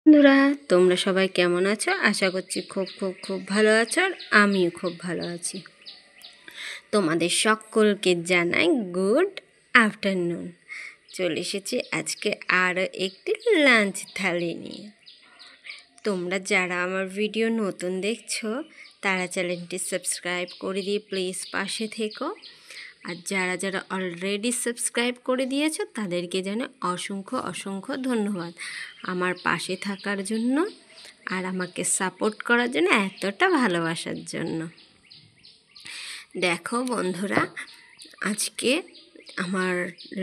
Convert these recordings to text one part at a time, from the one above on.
বন্ধুরা, তোমরা সবাই কেমন আছো? আশা করছি খুব খুব খুব ভালো আছো, আর আমিও খুব ভালো আছি। তোমাদের সকলকে জানাই গুড আফটারনুন। চলে এসেছি আজকে আরও একটি লাঞ্চ থালি নিয়ে। তোমরা যারা আমার ভিডিও নতুন দেখছো তারা চ্যানেলটি সাবস্ক্রাইব করে দিয়ে প্লিজ পাশে থেকো। আর যারা যারা অলরেডি সাবস্ক্রাইব করে দিয়েছো তাদেরকে যেন অসংখ্য অসংখ্য ধন্যবাদ আমার পাশে থাকার জন্য আর আমাকে সাপোর্ট করার জন্য, এতটা ভালোবাসার জন্য। দেখো বন্ধুরা, আজকে আমার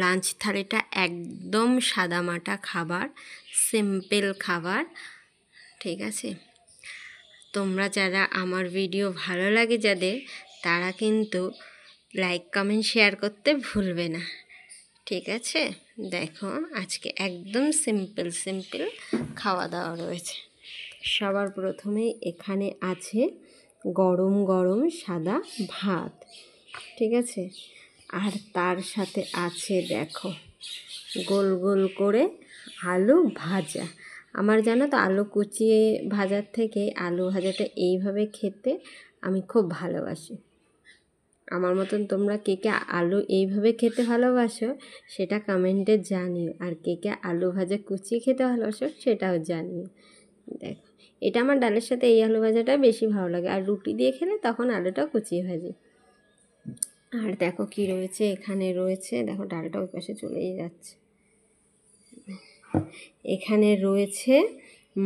লাঞ্চ থালিটা একদম সাদামাটা খাবার, সিম্পল খাবার, ঠিক আছে? তোমরা যারা আমার ভিডিও ভালো লাগে যাদের, তারা কিন্তু লাইক কমেন্ট শেয়ার করতে ভুলবে না, ঠিক আছে? দেখো আজকে একদম সিম্পল সিম্পল খাওয়া দাওয়া রয়েছে। সবার প্রথমেই এখানে আছে গরম গরম সাদা ভাত, ঠিক আছে? আর তার সাথে আছে দেখো গোল গোল করে আলু ভাজা। আমার জানো তো, আলু কুচিয়ে ভাজার থেকে আলু ভাজাটা এইভাবে খেতে আমি খুব ভালোবাসি। আমার মতন তোমরা কে কে আলু এইভাবে খেতে ভালোবাসো সেটা কমেন্টে জানিও, আর কে কে আলু ভাজা কুচিয়ে খেতে ভালোবাসো সেটাও জানিও। দেখো, এটা আমার ডালের সাথে এই আলু ভাজাটা বেশি ভালো লাগে, আর রুটি দিয়ে খেলে তখন আলুটা কুচিয়ে ভাজি। আর দেখো কি রয়েছে, এখানে রয়েছে, দেখো ডালটা ওই পাশে চলেই যাচ্ছে। এখানে রয়েছে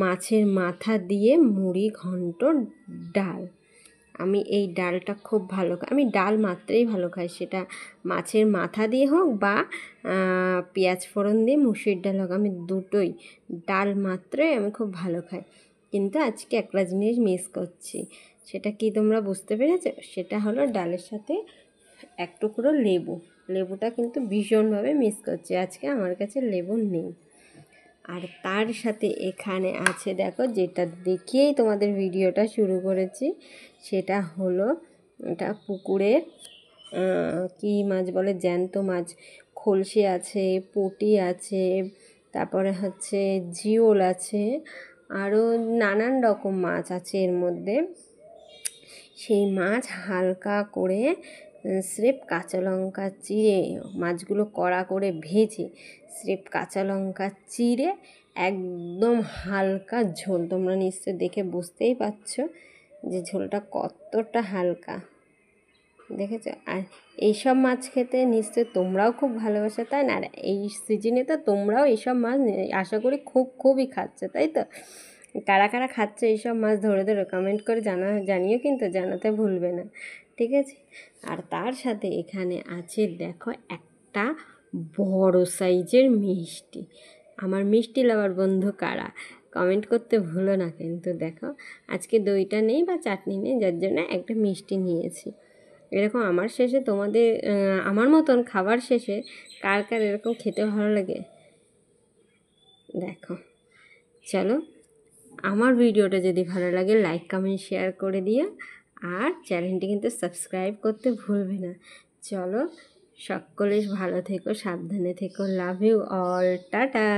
মাছের মাথা দিয়ে মুড়ি ঘন্ট ডাল। আমি এই ডালটা খুব ভালো খাই, আমি ডাল মাত্রেই ভালো খাই, সেটা মাছের মাথা দিয়ে হোক বা পেঁয়াজ ফোড়ন দিয়ে মুসুরির ডাল হোক, আমি দুটোই, ডাল মাত্রই আমি খুব ভালো খাই। কিন্তু আজকে একটা জিনিস মিস করছি, সেটা কি তোমরা বুঝতে পেরেছো? সেটা হলো ডালের সাথে এক টুকরো লেবু। লেবুটা কিন্তু ভীষণভাবে মিস করছি, আজকে আমার কাছে লেবু নেই। আর তার সাথে এখানে আছে দেখো, যেটা দেখিয়েই তোমাদের ভিডিওটা শুরু করেছি, সেটা হলো এটা পুকুরের কি মাছ বলে, জ্যান্ত মাছ, খলসি আছে, পুঁটি আছে, তারপরে হচ্ছে জিওল আছে, আরও নানান রকম মাছ আছে এর মধ্যে। সেই মাছ হালকা করে স্রেফ কাঁচা লঙ্কা চিড়ে, মাছগুলো কড়া করে ভেজে স্রেফ কাঁচা লঙ্কা চিড়ে একদম হালকা ঝোল। তোমরা নিশ্চয় দেখে বুঝতেই পারছো যে ঝোলটা কতটা হালকা, দেখেছো? আর এইসব মাছ খেতে নিশ্চয় তোমরাও খুব ভালোবাসো, তাই না? আর এই সিজনে তো তোমরাও এইসব মাছ আশা করি খুবই খাচ্ছ, তাই তো? কারা কারা খাচ্ছে এইসব মাছ ধরে ধরে কমেন্ট করে জানিও, কিন্তু জানাতে ভুলবে না, ঠিক আছে? আর তার সাথে এখানে আছে দেখো একটা বড় সাইজের মিষ্টি। আমার মিষ্টি লাভার বন্ধু কারা, কমেন্ট করতে ভুলো না কিন্তু। দেখো আজকে দইটা নেই বা চাটনি নেই, যার জন্য একটা মিষ্টি নিয়েছি। এরকম আমার শেষে তোমাদের আমার মতন খাবার শেষে কার কার এরকম খেতে ভালো লাগে দেখো। চলো, আমার ভিডিওটা যদি ভালো লাগে লাইক কমেন্ট শেয়ার করে দিও, আর চ্যানেলটি কিন্তু সাবস্ক্রাইব করতে ভুলবে না। চলো, সকলে ভালো থেকো, সাবধানে থেকো, লাভ ইউ অল, টাটা।